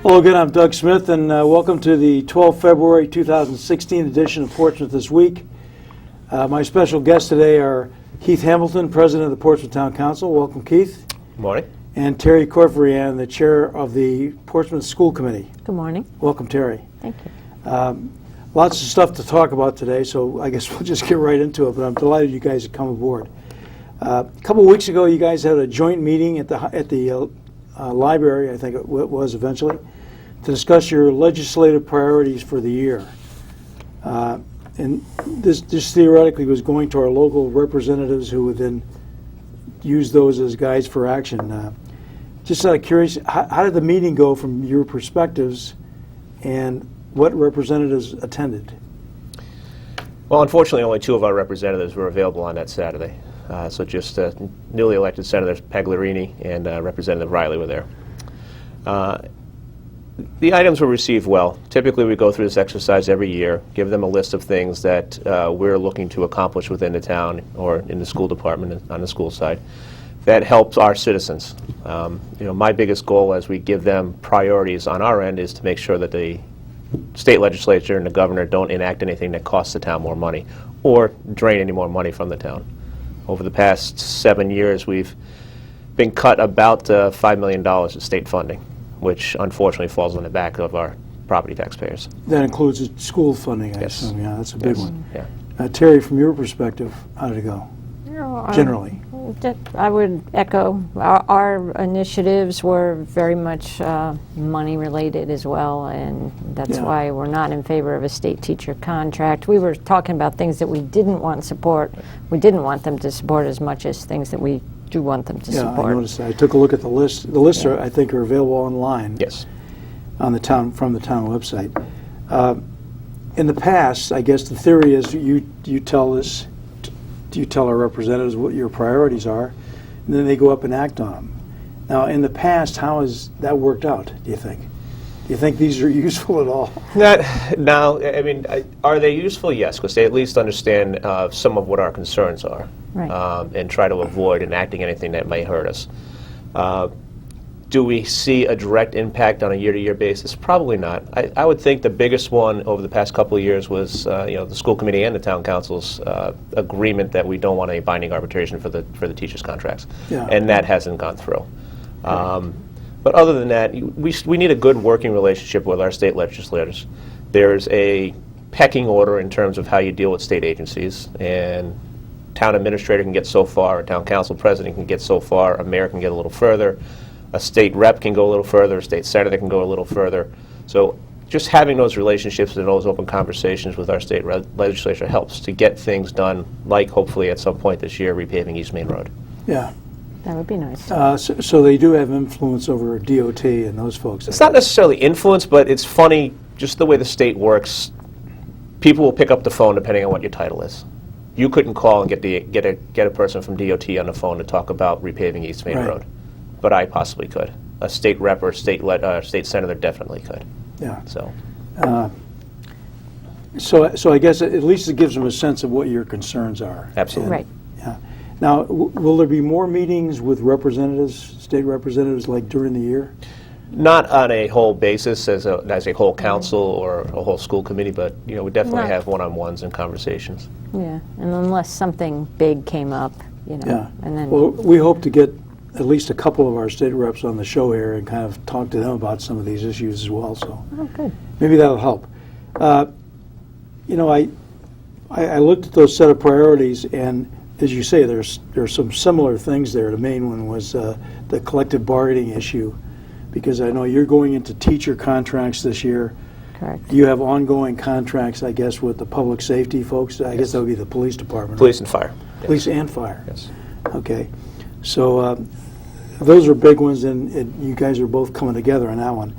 Hello again, I'm Doug Smith, and welcome to the 12 February 2016 edition of Portsmouth This Week. My special guests today are Keith Hamilton, President of the Portsmouth Town Council. Welcome, Keith. Good morning. And Terri Cortvreind, the Chair of the Portsmouth School Committee. Good morning. Welcome, Terri. Thank you. Lots of stuff to talk about today, so I guess we'll just get right into it, but I'm delighted you guys have come aboard. A couple of weeks ago, you guys had a joint meeting at the library, I think it was eventually, to discuss your legislative priorities for the year. And this theoretically was going to our local representatives who would then use those as guides for action. Just out of curiosity, how did the meeting go from your perspectives, and what representatives attended? Well, unfortunately, only two of our representatives were available on that Saturday. So just newly elected Senators Pagliarini and Representative Riley were there. The items were received well. Typically, we go through this exercise every year, give them a list of things that we're looking to accomplish within the town or in the school department on the school side that helps our citizens. My biggest goal as we give them priorities on our end is to make sure that the state legislature and the governor don't enact anything that costs the town more money or drain any more money from the town. Over the past 7 years, we've been cut about $5 million in state funding, which unfortunately falls on the back of our property taxpayers. That includes the school funding, I Yes. assume. Yeah, that's a big Yes. one. Yeah. Terri, from your perspective, how did it go, generally? I would echo our initiatives were very much money related as well, and that's why we're not in favor of a state teacher contract. We were talking about things that we didn't want support. We didn't want them to support as much as things that we do want them to support. I noticed that. I took a look at the list. The lists are, I think, are available online. Yes. On the town, from the town website. In the past, I guess the theory is you tell us, you tell our representatives what your priorities are, and then they go up and act on them. Now, in the past, how has that worked out, do you think? Do you think these are useful at all? Are they useful? Yes, because they at least understand some of what our concerns are, Right. and try to avoid enacting anything that may hurt us. Do we see a direct impact on a year-to-year basis? Probably not. I would think the biggest one over the past couple of years was the school committee and the town council's agreement that we don't want any binding arbitration for the teachers' contracts, and that hasn't gone through. But other than that, we need a good working relationship with our state legislators. There's a pecking order in terms of how you deal with state agencies, and town administrator can get so far, a town council president can get so far, a mayor can get a little further, a state rep can go a little further, a state senator can go a little further. So just having those relationships and those open conversations with our state legislature helps to get things done, like hopefully at some point this year repaving East Main Road. Yeah. That would be nice. So they do have influence over DOT and those folks. It's not necessarily influence, but it's funny, just the way the state works, people will pick up the phone depending on what your title is. You couldn't call and get a person from DOT on the phone to talk about repaving East Main Road, but I possibly could. A state rep or state senator definitely could. Yeah. So I guess at least it gives them a sense of what your concerns are. Absolutely. Right. Yeah. Now, will there be more meetings with representatives, state representatives, like during the year? Not on a whole basis as a whole council or a whole school committee, but we definitely have one-on-ones and conversations. Yeah, and unless something big came up, Yeah. and then. Well, we hope to get at least a couple of our state reps on the show here and kind of talk to them about some of these issues as well. So Good. maybe that'll help. I looked at those set of priorities, and as you say, there's some similar things there. The main one was the collective bargaining issue, because I know you're going into teacher contracts this year. Correct. You have ongoing contracts, I guess, with the public safety folks. I guess that would be the police department. Police and fire. Police and fire. Yes. Okay. So those are big ones, and you guys are both coming together on that one.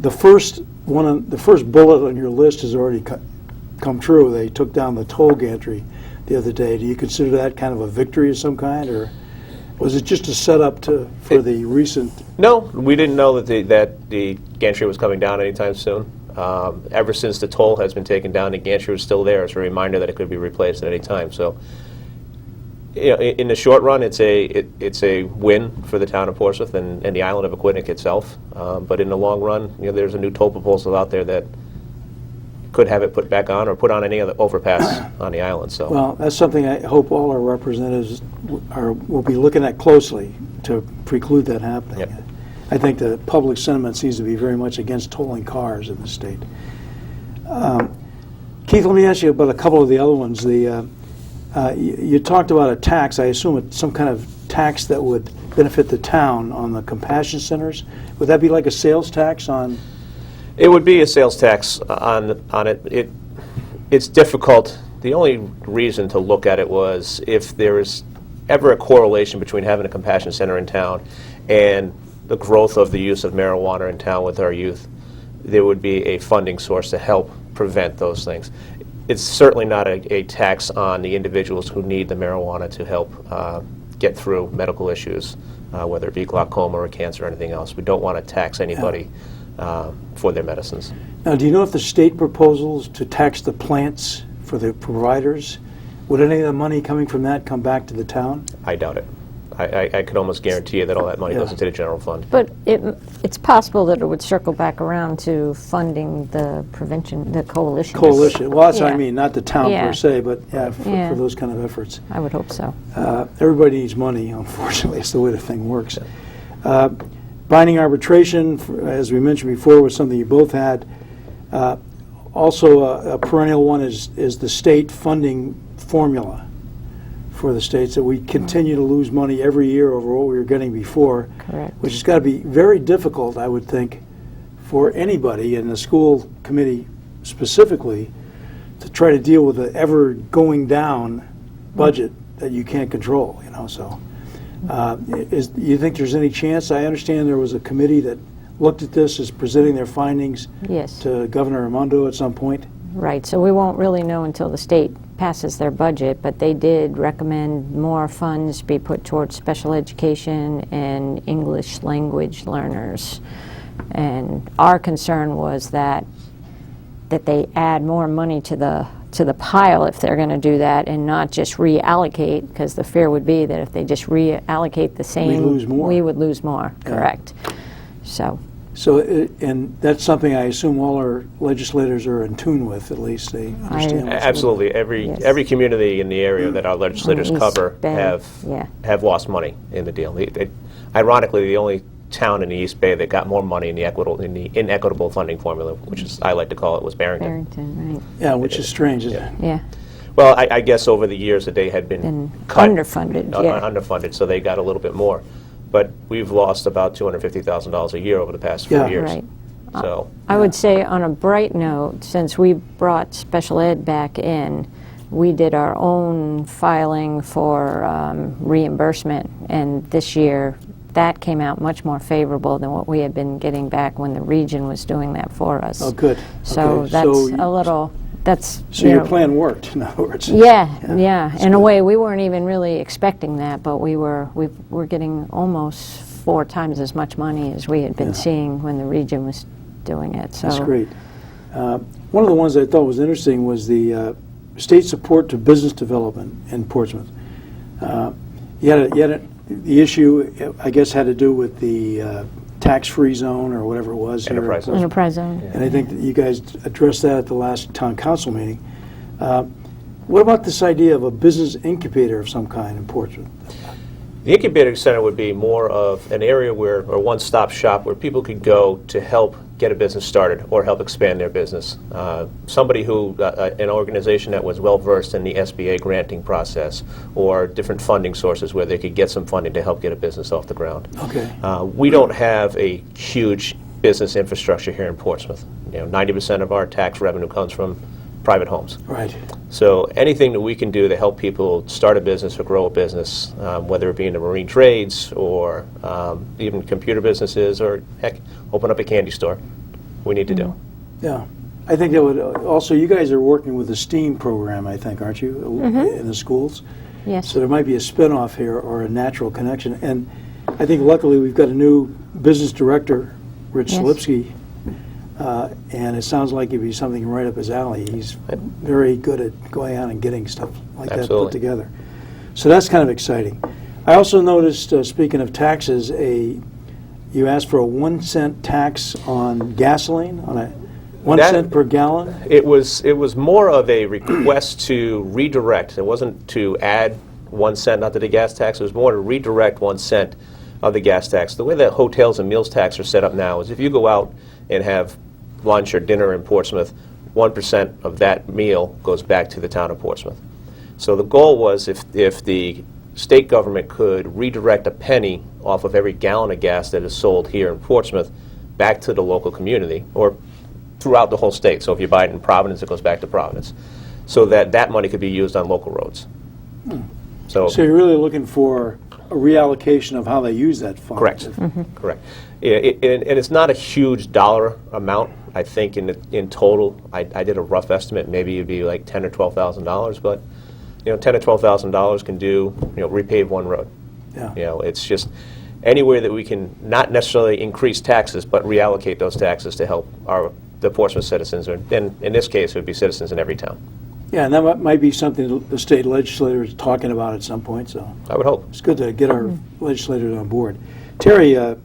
The first bullet on your list has already come true. They took down the toll gantry the other day. Do you consider that kind of a victory of some kind, or was it just a setup for the recent? No, we didn't know that the gantry was coming down anytime soon. Ever since the toll has been taken down, the gantry was still there as a reminder that it could be replaced at any time. So You know, in the short run, it's a win for the town of Portsmouth and the island of Aquidneck itself. But in the long run, you know, there's a new toll proposal out there that could have it put back on or put on any other overpass on the island. So, Well, that's something I hope all our representatives will be looking at closely to preclude that happening. Yep. I think the public sentiment seems to be very much against tolling cars in the state. Keith, let me ask you about a couple of the other ones. You talked about a tax. I assume it's some kind of tax that would benefit the town on the compassion centers. Would that be like a sales tax on? it would be a sales tax on it. It's difficult. The only reason to look at it was if there is ever a correlation between having a compassion center in town and the growth of the use of marijuana in town with our youth, there would be a funding source to help prevent those things. It's certainly not a tax on the individuals who need the marijuana to help get through medical issues, whether it be glaucoma or cancer or anything else. We don't want to tax anybody for their medicines. Now, do you know if the state proposals to tax the plants for the providers, would any of the money coming from that come back to the town? I doubt it. I could almost guarantee you that all that money goes into the general fund. But it's possible that it would circle back around to funding the prevention, the coalition. Coalition. Well, that's what I Yeah. mean, not the town Yeah. per se, but Yeah. for those kind of efforts. I would hope so. Everybody needs money, unfortunately. It's the way the thing works. Binding arbitration, as we mentioned before, was something you both had. Also, a perennial one is the state funding formula for the states, that we continue to lose money every year over what we were getting before. Correct. Which has got to be very difficult, I would think, for anybody in the school committee specifically to try to deal with the ever going down budget that you can't control, you know. So you think there's any chance? I understand there was a committee that looked at this, is presenting their findings Yes. to Governor Raimondo at some point. Right, so we won't really know until the state passes their budget, but they did recommend more funds be put towards special education and English language learners. And our concern was that they add more money to the pile if they're going to do that, and not just reallocate, because the fear would be that if they just reallocate the same, lose more. we would lose more. Yeah. Correct. So. So, and that's something I assume all our legislators are in tune with, at least they understand. what's Absolutely. Yes. Every community in the area that our legislators East cover Bay, yeah. have lost money in the deal. Ironically, the only town in the East Bay that got more money in the inequitable funding formula, which is I like to call it, was Barrington. Barrington, right. Yeah, which is strange, isn't it? Yeah. Well, I guess over the years that they had been cut, underfunded, yeah. underfunded, so they got a little bit more. But we've lost about $250,000 a year over the past 4 Yeah. years. Right. So I would say on a bright note, since we brought special ed back in, we did our own filing for reimbursement, and this year that came out much more favorable than what we had been getting back when the region was doing that for us. Oh, good. So Okay. that's So a little, that's, So your plan worked, in other words. Yeah. That's In a good. way, we weren't even really expecting that, but we were getting almost 4 times as much money as we had been seeing when the region was doing it. So That's great. One of the ones I thought was interesting was the state support to business development in Portsmouth. The issue, I guess, had to do with the tax-free zone or whatever it was. here. Enterprise zone. Enterprise zone. And I think that you guys addressed that at the last town council meeting. What about this idea of a business incubator of some kind in Portsmouth? the incubator center would be more of an area where, or one-stop shop where people could go to help get a business started or help expand their business. Somebody who, an organization that was well-versed in the SBA granting process or different funding sources where they could get some funding to help get a business off the ground. Okay. We don't have a huge business infrastructure here in Portsmouth. 90% of our tax revenue comes from private homes. Right. So anything that we can do to help people start a business or grow a business, whether it be in the marine trades or even computer businesses or, heck, open up a candy store, we need to do. Yeah. I think that would, also, you guys are working with the STEAM program, I think, aren't you, in the schools? Yes. So there might be a spin-off here or a natural connection. And I think luckily we've got a new business director, Rich Yes. Slipsky, and it sounds like it'd be something right up his alley. He's very good at going out and getting stuff like that put Absolutely. together. So that's kind of exciting. I also noticed, speaking of taxes, you asked for a 1 cent tax on gasoline, on a 1 cent per gallon? It was more of a request to redirect. It wasn't to add 1 cent onto the gas tax. It was more to redirect 1 cent of the gas tax. The way that hotels and meals tax are set up now is if you go out and have lunch or dinner in Portsmouth, 1% of that meal goes back to the town of Portsmouth. So the goal was if the state government could redirect a penny off of every gallon of gas that is sold here in Portsmouth back to the local community, or throughout the whole state. So if you buy it in Providence, it goes back to Providence. So that money could be used on local roads. So you're really looking for a reallocation of how they use that fund? Correct. Correct. And it's not a huge dollar amount. I think in total, I did a rough estimate. Maybe it'd be like $10,000 or $12,000, but $10,000 or $12,000 can do repave one road. Yeah. It's just anywhere that we can not necessarily increase taxes, but reallocate those taxes to help the Portsmouth citizens, and in this case, it would be citizens in every town. Yeah, and that might be something the state legislature is talking about at some point. So I would hope. It's good to get our legislators on board. Terry, the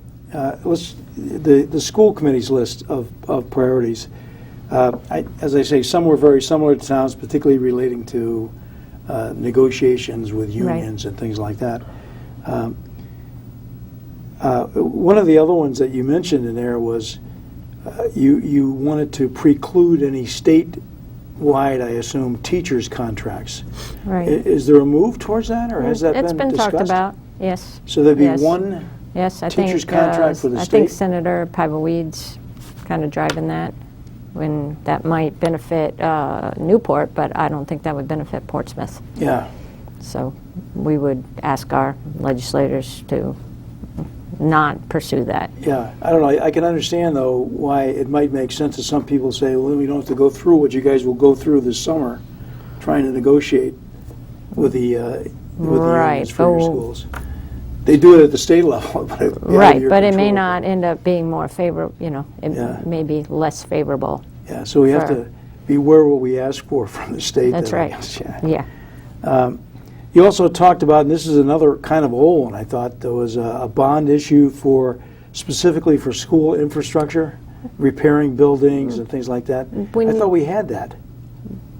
school committee's list of priorities, as I say, some were very similar to towns, particularly relating to negotiations with unions and things like that. One of the other ones that you mentioned in there was you wanted to preclude any state-wide, I assume, teachers' contracts. Right. Is there a move towards that, or has that been discussed? It's been talked about, yes. So there'd be one I teacher's think, contract for the I state? think Senator Pivaweed's kind of driving that, when that might benefit Newport, but I don't think that would benefit Portsmouth. Yeah. So we would ask our legislators to not pursue that. Yeah, I don't know. I can understand, though, why it might make sense to some people say, well, we don't have to go through what you guys will go through this summer trying to negotiate with the unions for your schools. They do it at the state level. But it may not end up being more favorable, it may be less favorable. Yeah, so we have to beware what we ask for from the state. That's right. Yeah. You also talked about, and this is another kind of old one, I thought, there was a bond issue specifically for school infrastructure, repairing buildings and things like that. I thought we had that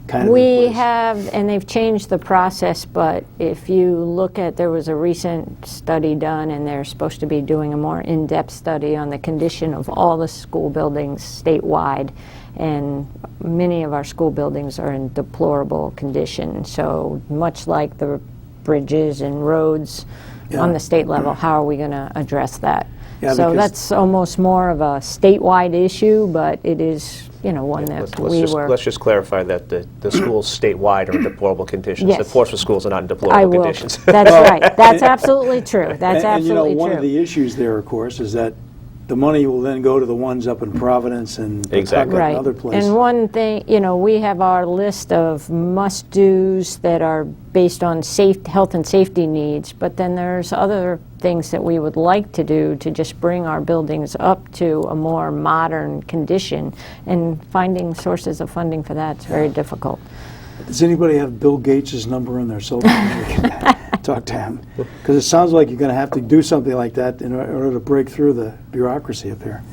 kind of We in place. have, and they've changed the process, but if you look at, there was a recent study done, and they're supposed to be doing a more in-depth study on the condition of all the school buildings statewide, and many of our school buildings are in deplorable condition. So much like the bridges and roads on the state level, how are we going to address that? Yeah, so that's almost more of a statewide issue, but it is, one that Let's just clarify that the schools statewide are in deplorable conditions. Yes. The Portsmouth schools are not in I deplorable will. conditions. That's right. That's absolutely true. That's absolutely one true. of the issues there, of course, is that the money will then go to the ones up in Providence and Exactly. and other places. And one thing, we have our list of must-dos that are based on health and safety needs, but then there's other things that we would like to do to just bring our buildings up to a more modern condition, and finding sources of funding for that is very difficult. Does anybody have Bill Gates' number on their cell phone? We can talk to him. Because it sounds like you're going to have to do something like that in order to break through the bureaucracy up here.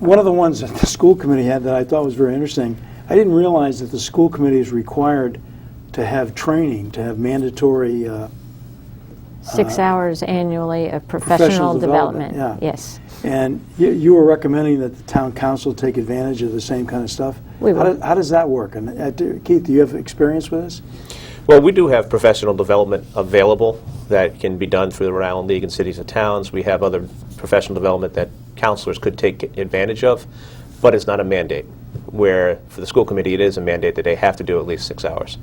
One of the ones that the school committee had that I thought was very interesting, I didn't realize that the school committee is required to have training, to have mandatory 6 hours annually of professional development. Yeah. Yes. And you were recommending that the town council take advantage of the same kind of stuff? We will. How does that work? And Keith, do you have experience with this? Well, we do have professional development available that can be done through the Rhode Island League and Cities and Towns. We have other professional development that counselors could take advantage of, but it's not a mandate, where for the school committee it is a mandate that they have to do at least 6 hours.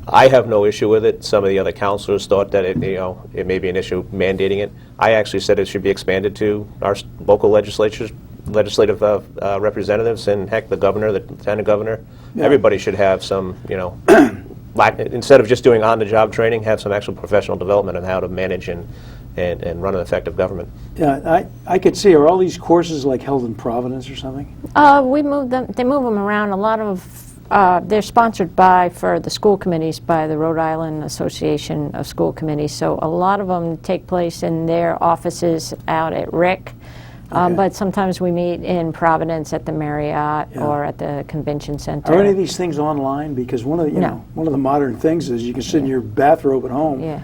I have no issue with it. Some of the other counselors thought that it may be an issue mandating it. I actually said it should be expanded to our local legislative representatives, and heck, the governor, the lieutenant governor. Yeah. Everybody should have some, instead of just doing on-the-job training, have some actual professional development on how to manage and run an effective government. Yeah, I could see. Are all these courses like held in Providence or something? We move them. They move them around. A lot of They're sponsored for the school committees by the Rhode Island Association of School Committees. So a lot of them take place in their offices out at RIC. Okay. But sometimes we meet in Providence at the Marriott Yeah. or at the Convention Center. Are any of these things online? Because one of the, No. one of the modern things is you can sit in your bathrobe at home. Yeah.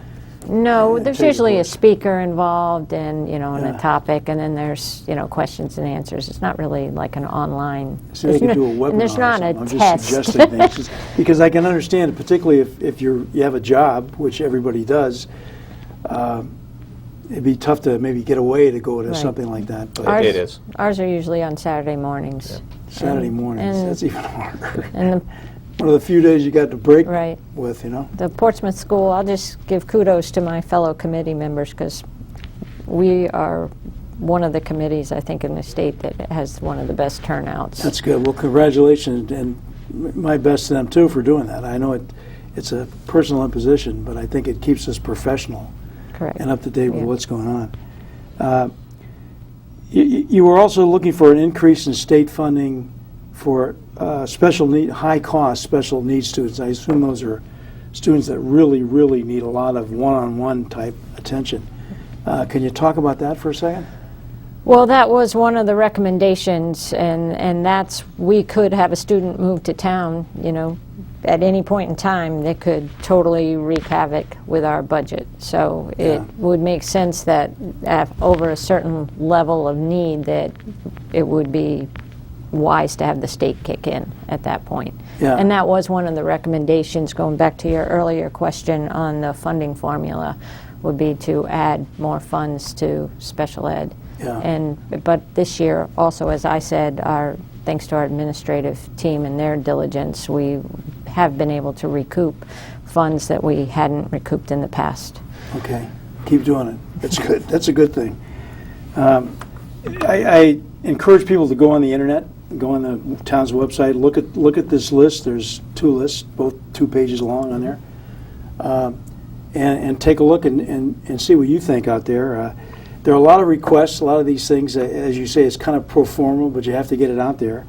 No, And there's take usually a course. speaker involved and, and Yeah. a topic, and then there's, questions and answers. It's not really like an online. See, they could do a webinar. And there's or not a something. I'm test. just suggesting things. Because I can understand it, particularly if you have a job, which everybody does, it'd be tough to maybe get away to go to Right. something like that. But Ours- It is. Ours are usually on Saturday mornings. Saturday and- mornings, and- that's even harder. And One of the few days you got to break right. with, The Portsmouth School, I'll just give kudos to my fellow committee members because we are one of the committees, I think, in the state that has one of the best turnouts. That's good. Well, congratulations, and my best to them, too, for doing that. I know it's a personal imposition, but I think it keeps us professional Correct. and up to date with Yeah. what's going on. You were also looking for an increase in state funding for high-cost special needs students. I assume those are students that really, really need a lot of one-on-one type attention. Can you talk about that for a second? Well, that was one of the recommendations, and that's we could have a student move to town, at any point in time that could totally wreak havoc with our budget. So it would make sense that over a certain level of need that it would be wise to have the state kick in at that point. Yeah. And that was one of the recommendations, going back to your earlier question on the funding formula, would be to add more funds to special ed. Yeah. But this year, also, as I said, thanks to our administrative team and their diligence, we have been able to recoup funds that we hadn't recouped in the past. Okay, keep doing it. That's good. That's a good thing. I encourage people to go on the internet, go on the town's website, look at this list. There's 2 lists, both 2 pages long on there, and take a look and see what you think out there. There are a lot of requests. A lot of these things, as you say, it's kind of pro forma, but you have to get it out there.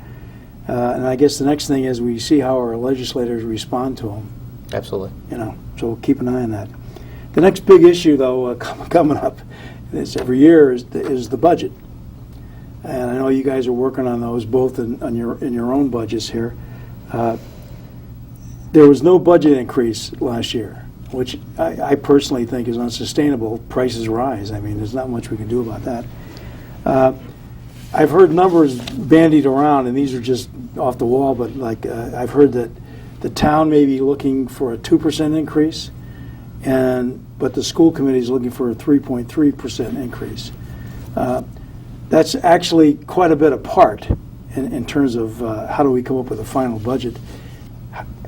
And I guess the next thing is we see how our legislators respond to them. Absolutely. So we'll keep an eye on that. The next big issue, though, coming up this every year is the budget. And I know you guys are working on those both in your own budgets here. There was no budget increase last year, which I personally think is unsustainable. Prices rise. I mean, there's not much we can do about that. I've heard numbers bandied around, and these are just off the wall, but I've heard that the town may be looking for a 2% increase, but the school committee is looking for a 3.3% increase. That's actually quite a bit apart in terms of how do we come up with a final budget.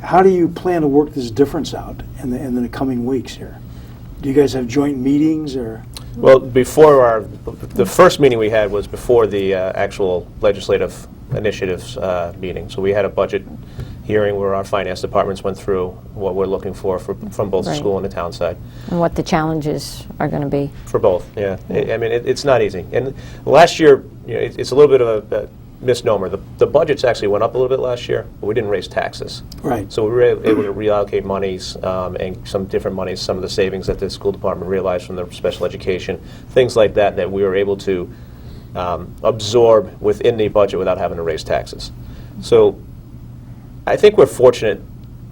How do you plan to work this difference out in the coming weeks here? Do you guys have joint meetings or? Well, the first meeting we had was before the actual legislative initiatives meeting. So we had a budget hearing where our finance departments went through what we're looking for from both the Right. school and the town side. And what the challenges are going to be. For both, yeah. I mean, it's not easy. And last year, it's a little bit of a misnomer. The budgets actually went up a little bit last year, but we didn't raise taxes. Right. So we were able to reallocate monies and some different monies, some of the savings that the school department realized from the special education, things like that we were able to absorb within the budget without having to raise taxes. So I think we're fortunate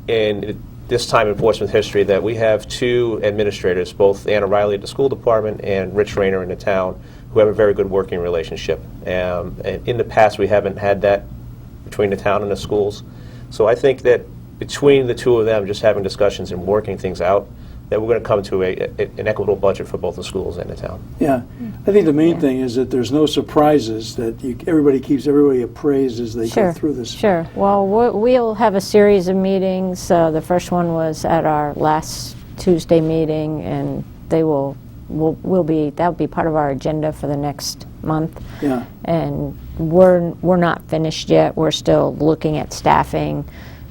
in this time in Portsmouth history that we have 2 administrators, both Anna Riley at the school department and Rich Rayner in the town, who have a very good working relationship. And in the past, we haven't had that between the town and the schools. So I think that between the 2 of them, just having discussions and working things out, that we're going to come to an equitable budget for both the schools and the town. Yeah, I think the main thing is that there's no surprises, that everybody keeps everybody appraised as they go through this. Sure. Well, we'll have a series of meetings. The first one was at our last Tuesday meeting, and that'll be part of our agenda for the next month. Yeah. And we're not finished yet. We're still looking at staffing.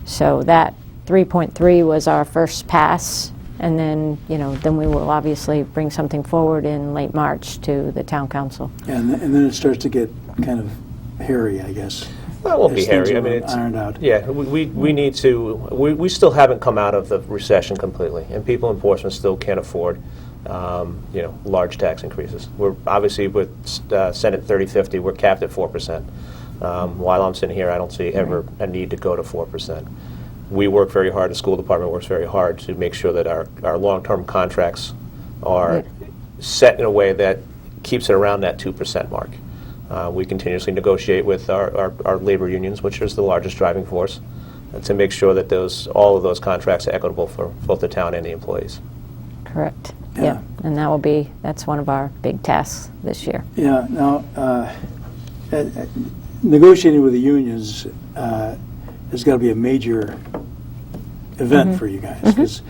So that 3.3 was our first pass. And then, then we will obviously bring something forward in late March to the town council. And then it starts to get kind of hairy, I guess. That won't be as things hairy. I are mean, it's ironed out. Yeah, we need to. We still haven't come out of the recession completely, and people in Portsmouth still can't afford, large tax increases. We're obviously with Senate 3050, we're capped at 4%. While I'm sitting here, I don't see ever a need to go to 4%. We work very hard. The school department works very hard to make sure that our long-term contracts are set in a way that keeps it around that 2% mark. We continuously negotiate with our labor unions, which is the largest driving force, to make sure that all of those contracts are equitable for both the town and the employees. Correct. Yeah. And that's one of our big tasks this year. Yeah. Now, negotiating with the unions has got to be a major event for you guys, because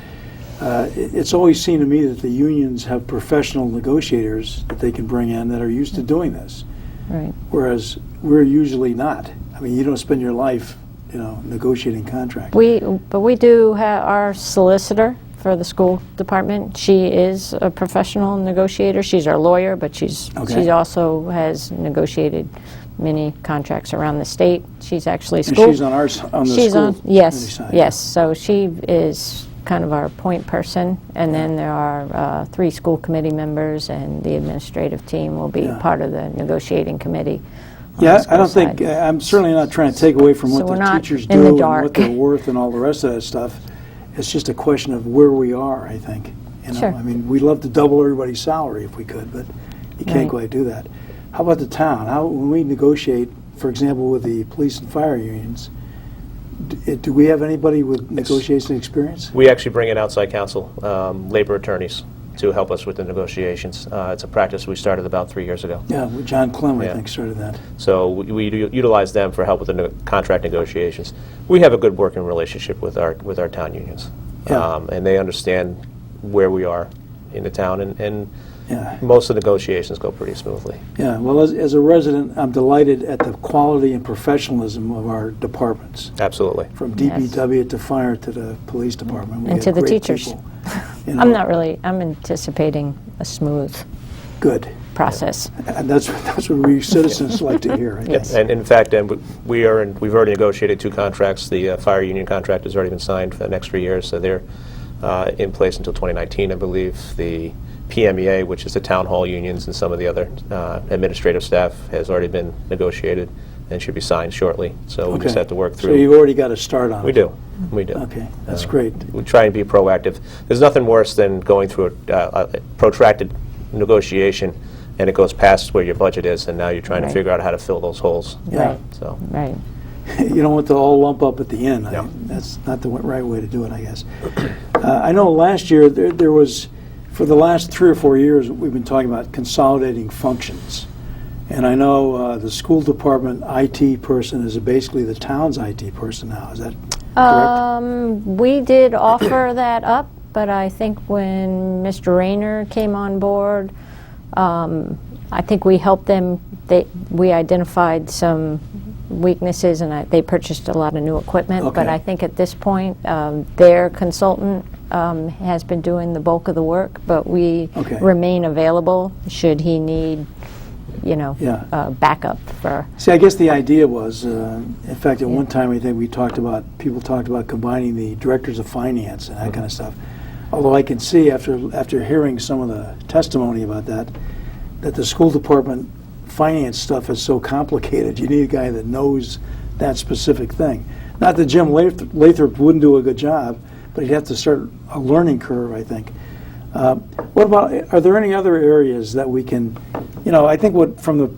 it's always seemed to me that the unions have professional negotiators that they can bring in that are used to doing this. Right. Whereas we're usually not. I mean, you don't spend your life, negotiating contracts. But we do have our solicitor for the school department. She is a professional negotiator. She's our lawyer, but she also has negotiated many contracts around the state. She's actually And she's on the school yes, side. yes. So she is kind of our point person, and then there are 3 school committee members, and the administrative team will be part of the negotiating committee. Yeah, I don't think, I'm certainly not trying to take away from So what we're the not teachers in the do and dark. what they're worth and all the rest of that stuff. It's just a question of where we are, I think. Sure. I mean, we'd love to double everybody's salary if we could, but you can't Right. quite do that. How about the town? When we negotiate, for example, with the police and fire unions, do we have anybody with negotiation experience? We actually bring in outside counsel, labor attorneys, to help us with the negotiations. It's a practice we started about 3 years ago. Yeah, John Clem, I Yeah. think, started that. So we utilize them for help with the contract negotiations. We have a good working relationship with our town unions, Yeah. and they understand where we are in the town, and Yeah. most of the negotiations go pretty smoothly. Yeah, well, as a resident, I'm delighted at the quality and professionalism of our departments. Absolutely. From DPW to fire to the police department. We And have to the great teachers. people. I'm anticipating a smooth Good. process. And that's what we citizens like to hear, I guess. And in fact, we've already negotiated 2 contracts. The fire union contract has already been signed for the next 3 years, so they're in place until 2019, I believe. The PMEA, which is the town hall unions and some of the other administrative staff, has already been negotiated and should be signed shortly. So we just have to work through. So you've already got a start on it. We do. Okay, that's great. We try and be proactive. There's nothing worse than going through a protracted negotiation and it goes past where your budget is, and now you're trying to Right. figure out how to fill those holes. Yeah. Right. So. Right. You don't want to all lump up at the end. No. That's not the right way to do it, I guess. I know last year there was, for the last 3 or 4 years, we've been talking about consolidating functions. And I know the school department IT person is basically the town's IT person now. Is that correct? We did offer that up, but I think when Mr. Rayner came on board, I think we helped them. We identified some weaknesses, and they purchased a lot of new equipment. Okay. But I think at this point, their consultant has been doing the bulk of the work, but we Okay. remain available should he need, Yeah. backup for. See, I guess the idea was, in fact, at one time I think people talked about combining the directors of finance and that kind of stuff. Although I can see after hearing some of the testimony about that the school department finance stuff is so complicated. You need a guy that knows that specific thing. Not that Jim Lathrop wouldn't do a good job, but he'd have to start a learning curve, I think. What about, are there any other areas that we can, I think from the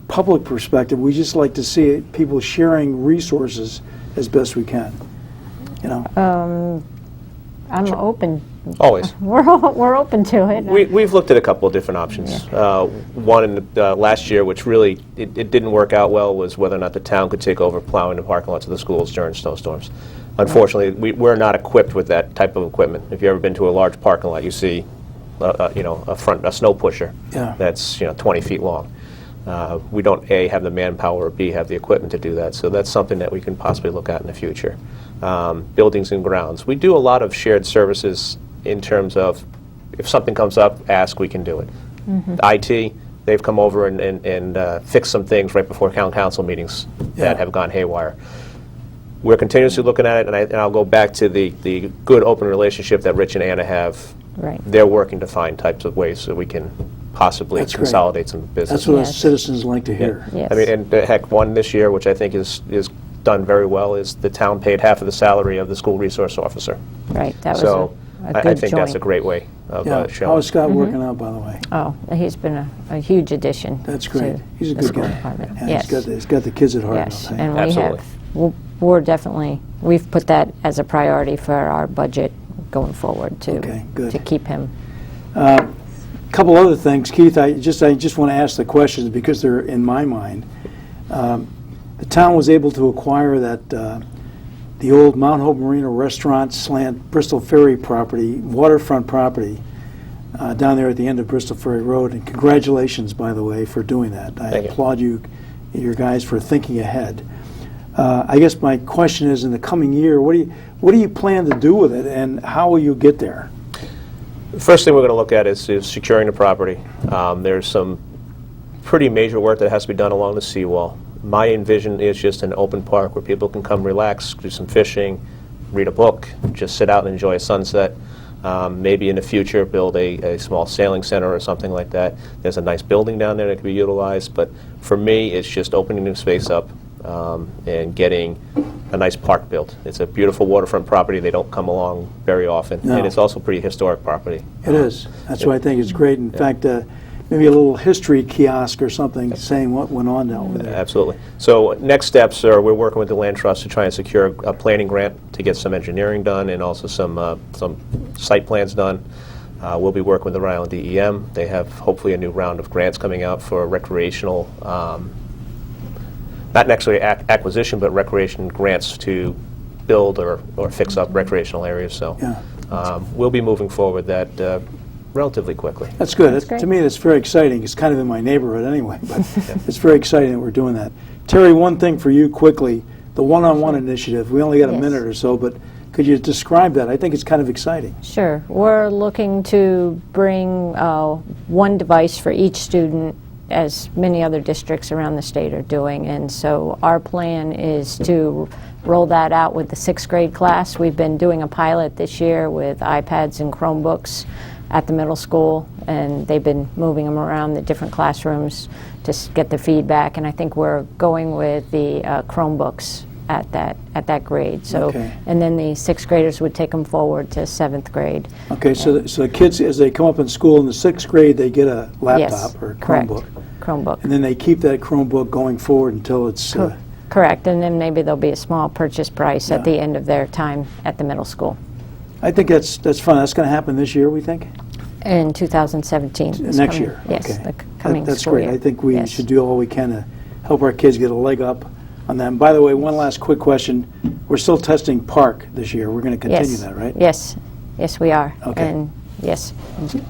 public perspective, we just like to see people sharing resources as best we can. I'm open. Always. We're open to it. We've looked at a couple of different options. One in the last year, which really it didn't work out well, was whether or not the town could take over plowing the parking lots of the schools during snowstorms. Unfortunately, we're not equipped with that type of equipment. If you've ever been to a large parking lot, you see, a snow pusher that's 20 feet long. We don't A, have the manpower, or B, have the equipment to do that. So that's something that we can possibly look at in the future. Buildings and grounds. We do a lot of shared services in terms of if something comes up, ask, we can do it. IT, they've come over and fixed some things right before town council meetings that have gone haywire. We're continuously looking at it, and I'll go back to the good open relationship that Rich and Anna have. Right. They're working to find types of ways so we can possibly That's great. consolidate some business. That's what Yes. us citizens like to hear. Yes. I mean, and heck, one this year, which I think is done very well, is the town paid half of the salary of the school resource officer. Right, that was So a I good think that's a joint. great way of Yeah. showing. How is Scott working out, by the way? Oh, he's been a huge addition. That's great. to He's a the good school guy. department. Yeah, Yes. he's got the kids at heart. Yes, I'll tell you. and we Absolutely. have, we're definitely, we've put that as a priority for our budget going forward to Okay, good. to keep him. Couple other things, Keith. I just want to ask the questions because they're in my mind. The town was able to acquire that the old Mount Hope Marina restaurant slant Bristol Ferry property, waterfront property, down there at the end of Bristol Ferry Road. And congratulations, by the way, for doing that. I Thank you. applaud you guys for thinking ahead. I guess my question is, in the coming year, what do you plan to do with it, and how will you get there? The first thing we're going to look at is securing the property. There's some pretty major work that has to be done along the seawall. My envision is just an open park where people can come relax, do some fishing, read a book, just sit out and enjoy a sunset. Maybe in the future build a small sailing center or something like that. There's a nice building down there that can be utilized, but for me it's just opening new space up and getting a nice park built. It's a beautiful waterfront property. They don't come along very often, No. and it's also pretty historic property. It is. That's why I think it's great. In fact, maybe a little history kiosk or something saying what went on down over there. Absolutely. So next steps are we're working with the Land Trust to try and secure a planning grant to get some engineering done and also some site plans done. We'll be working with the Rhode Island DEM. They have hopefully a new round of grants coming out for recreational, not necessarily acquisition, but recreation grants to build or fix up recreational areas. So Yeah. we'll be moving forward that relatively quickly. That's good. That's great. To me, that's very exciting. It's kind of in my neighborhood anyway, but it's very exciting that we're doing that. Terry, one thing for you quickly, the one-on-one initiative. We only got a Yes. minute or so, but could you describe that? I think it's kind of exciting. Sure. We're looking to bring one device for each student, as many other districts around the state are doing. And so our plan is to roll that out with the 6th grade class. We've been doing a pilot this year with iPads and Chromebooks at the middle school, and they've been moving them around the different classrooms to get the feedback. And I think we're going with the Chromebooks at that grade. So, Okay. and then the 6th graders would take them forward to 7th grade. Okay, so the kids, as they come up in school in the 6th grade, they get a laptop Yes, or a correct. Chromebook. Chromebook. And then they keep that Chromebook going forward until it's... Correct, and then maybe there'll be a small purchase price at Yeah. the end of their time at the middle school. I think that's fun. That's going to happen this year, we think? In 2017. this Next coming- year? Yes, Okay. the coming That's school great. year. I think we Yes. should do all we can to help our kids get a leg up on that. And by the way, one last quick question. We're still testing Park this year. We're going to continue Yes. that, right? Yes, yes, we are. Okay. And yes,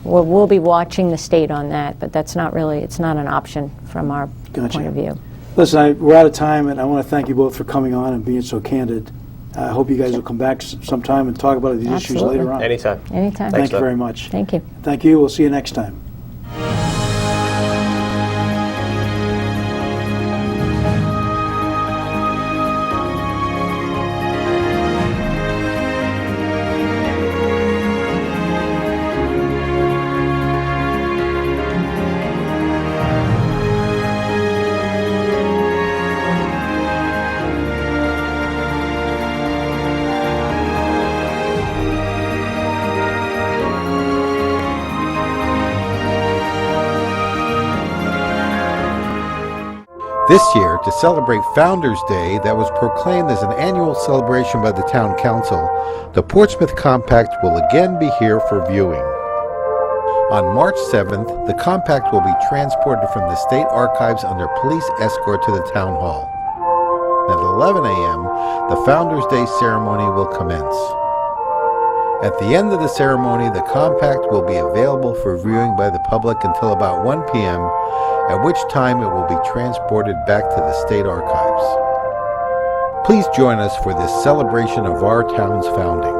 we'll be watching the state on that, but that's not really, it's not an option from our Gotcha. point of view. Listen, we're out of time, and I want to thank you both for coming on and being so candid. I hope you guys will come back sometime and talk about these issues Absolutely. later on. Anytime. Anytime. Thank you Doug. very much. Thank you. Thank you. We'll see you next time. This year, to celebrate Founders Day that was proclaimed as an annual celebration by the Town Council, the Portsmouth Compact will again be here for viewing. On March 7th, the Compact will be transported from the State Archives under police escort to the Town Hall. At 11 a.m., the Founders Day ceremony will commence. At the end of the ceremony, the Compact will be available for viewing by the public until about 1 p.m., at which time it will be transported back to the State Archives. Please join us for this celebration of our town's founding.